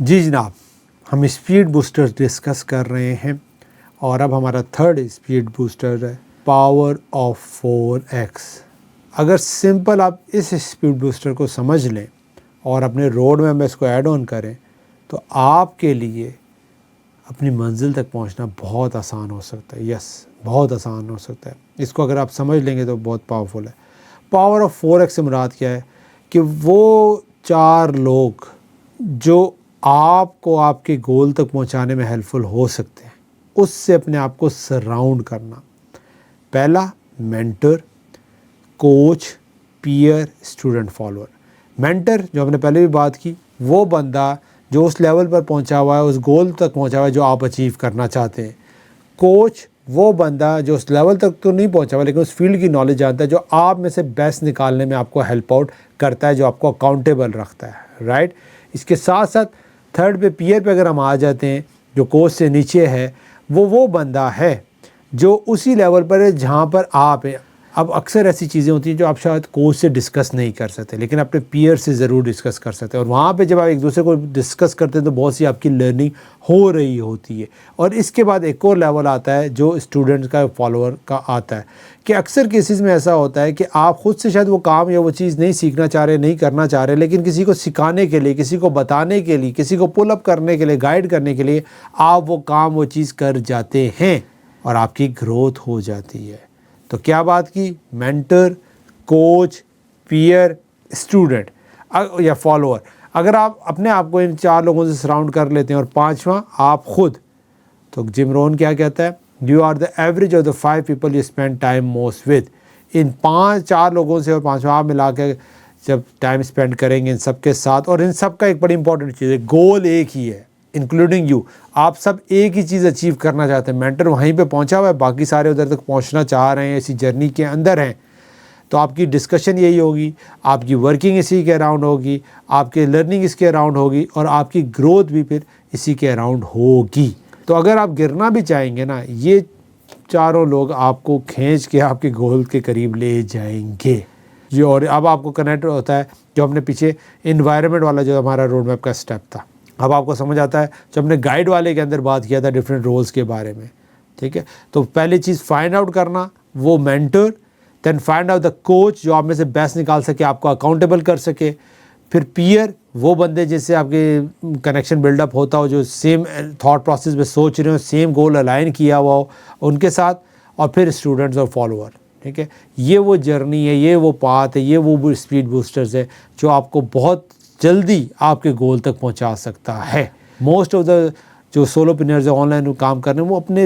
जी जनाब, हम speed booster discuss कर रहे हैं और अब हमारा थर्ड स्पीड बूस्टर है पावर ऑफ 4x। अगर सिंपल आप इस स्पीड बूस्टर को समझ लें और अपने रोड में इसको ऐड ऑन करें तो आपके लिए अपनी मंजिल तक पहुंचना बहुत आसान हो सकता है। यस, बहुत आसान हो सकता है। इसको अगर आप समझ लेंगे तो बहुत पावरफुल है। पावर ऑफ 4x से मुराद क्या है कि वो 4 लोग जो आपको आपके गोल तक पहुंचाने में हेल्पफुल हो सकते हैं, उससे अपने आप को सराउंड करना। पहला, mentor, coach, peer, student, follower. Mentor, जो हमने पहले भी बात की, वो बंदा जो उस लेवल पर पहुंचा हुआ है, उस गोल तक पहुंचा हुआ है जो आप अचीव करना चाहते हैं। कोच, वो बंदा जो उस लेवल तक तो नहीं पहुंचा हुआ लेकिन उस फील्ड की नॉलेज जानता है, जो आप में से बेस्ट निकालने में आपको हेल्प आउट करता है, जो आपको अकाउंटेबल रखता है। राइट। इसके साथ साथ थर्ड पे, पीयर पे अगर हम आ जाते हैं, जो कोच से नीचे है, वो बंदा है जो उसी लेवल पर है जहाँ पर आप हैं। अब अक्सर ऐसी चीज़ें होती हैं जो आप शायद कोच से डिस्कस नहीं कर सकते लेकिन अपने पीयर से ज़रूर डिस्कस कर सकते हैं, और वहाँ पे जब आप एक दूसरे को डिस्कस करते हैं तो बहुत सी आपकी लर्निंग हो रही होती है। और इसके बाद एक और लेवल आता है जो स्टूडेंट का, फॉलोअर का आता है, कि अक्सर केसेस में ऐसा होता है कि आप ख़ुद से शायद वो काम या वो चीज़ नहीं सीखना चाह रहे, नहीं करना चाह रहे, लेकिन किसी को सिखाने के लिए, किसी को बताने के लिए, किसी को पुल अप करने के लिए, गाइड करने के लिए आप वो काम, वो चीज़ कर जाते हैं और आपकी ग्रोथ हो जाती है। तो क्या बात की, मेंटर, कोच, पीयर, स्टूडेंट या फॉलोअर। अगर आप अपने आप को इन 4 लोगों से सराउंड कर लेते हैं और 5वां आप खुद, तो जिम रोहन क्या कहता है, you are the average of the 5 people you spend time most with. इन 4 लोगों से और 5वां आप मिला के जब टाइम स्पेंड करेंगे इन सब के साथ, और इन सब का एक बड़ी इंपॉर्टेंट चीज़ है, गोल एक ही है, इंक्लूडिंग यू। आप सब एक ही चीज़ अचीव करना चाहते हैं। मेंटर वहीं पे पहुंचा हुआ है, बाकी सारे उधर तक पहुंचना चाह रहे हैं, इसी जर्नी के अंदर हैं। तो आपकी डिस्कशन यही होगी, आपकी वर्किंग इसी के अराउंड होगी, आपकी लर्निंग इसके अराउंड होगी, और आपकी ग्रोथ भी फिर इसी के अराउंड होगी। तो अगर आप गिरना भी चाहेंगे ना, ये 4 लोग आपको खींच के आपके गोल के करीब ले जाएंगे जी। और अब आपको कनेक्ट होता है जो हमने पीछे इन्वायरमेंट वाला जो हमारा रोड मैप का स्टेप था, अब आपको समझ आता है जो हमने गाइड वाले के अंदर बात किया था डिफरेंट रोल्स के बारे में। ठीक है, तो पहली चीज़ फाइंड आउट करना, वो mentor, then find out the coach जो आप में से बेस्ट निकाल सके, आपको अकाउंटेबल कर सके। फिर पीयर, वो बंदे जिससे आपके कनेक्शन बिल्डअप होता हो, जो सेम थॉट प्रोसेस में सोच रहे हो, सेम गोल अलाइन किया हुआ हो उनके साथ। और फिर स्टूडेंट्स और फॉलोअर। ठीक है, ये वो जर्नी है, ये वो पाथ है, ये वो स्पीड बूस्टर्स है जो आपको बहुत जल्दी आपके गोल तक पहुंचा सकता है। मोस्ट ऑफ द जो सोलोप्रेन्योर्स ऑनलाइन काम कर रहे हैं वो अपने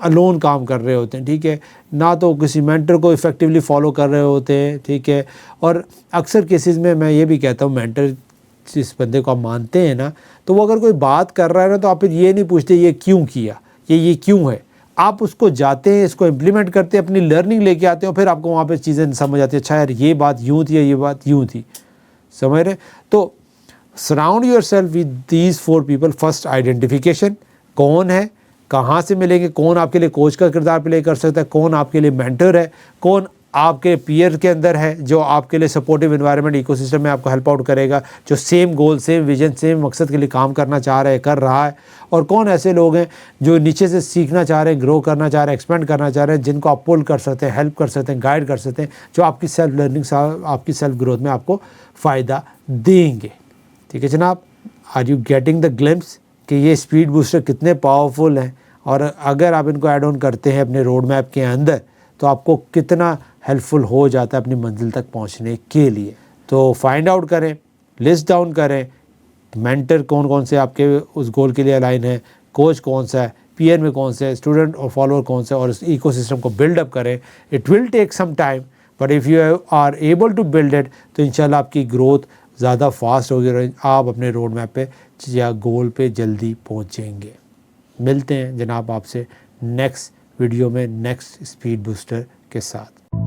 अलोन काम कर रहे होते हैं। ठीक है, ना तो किसी मेंटर को इफेक्टिवली फॉलो कर रहे होते हैं। ठीक है, और अक्सर केसेस में मैं ये भी कहता हूँ, मेंटर जिस बंदे को आप मानते हैं ना, तो वो अगर कोई बात कर रहा है ना, तो आप फिर ये नहीं पूछते ये क्यों किया, ये क्यों है। आप उसको जाते हैं, इसको इम्प्लीमेंट करते हैं, अपनी लर्निंग लेके आते हो, फिर आपको वहाँ पे चीज़ें समझ आती है, अच्छा यार ये बात यूँ थी या ये बात यूँ थी, समझ रहे। तो surround your self with these 4 people. First, identification, कौन है, कहाँ से मिलेंगे, कौन आपके लिए कोच का किरदार प्ले कर सकता है, कौन आपके लिए मेंटर है, कौन आपके पीयर के अंदर है जो आपके लिए सपोर्टिव एनवायरनमेंट इकोसिस्टम में आपको हेल्प आउट करेगा, जो सेम गोल, सेम विजन, सेम मकसद के लिए काम करना चाह रहा है, कर रहा है। और कौन ऐसे लोग हैं जो नीचे से सीखना चाह रहे हैं, ग्रो करना चाह रहे हैं, एक्सपेंड करना चाह रहे हैं, जिनको आप पुल कर सकते हैं, हेल्प कर सकते हैं, गाइड कर सकते हैं, जो आपकी सेल्फ लर्निंग, आपकी सेल्फ ग्रोथ में आपको फ़ायदा देंगे। ठीक है जनाब, are you getting the glimpse कि ये स्पीड बूस्टर कितने पावरफुल हैं, और अगर आप इनको ऐड ऑन करते हैं अपने रोड मैप के अंदर तो आपको कितना हेल्पफुल हो जाता है अपनी मंजिल तक पहुंचने के लिए। तो फाइंड आउट करें, लिस्ट डाउन करें, मेंटर कौन कौन से आपके उस गोल के लिए अलाइन है, कोच कौन सा है, पीयर में कौन से है, स्टूडेंट और फॉलोअर कौन से, और इस इकोसिस्टम को बिल्डअप करें। It will take some time, but if you are able to build it तो इंशाल्लाह आपकी ग्रोथ ज़्यादा फास्ट होगी और आप अपने रोड मैप पे या गोल पे जल्दी पहुँचेंगे। मिलते हैं जनाब आपसे नेक्स्ट वीडियो में नेक्स्ट स्पीड बूस्टर के साथ।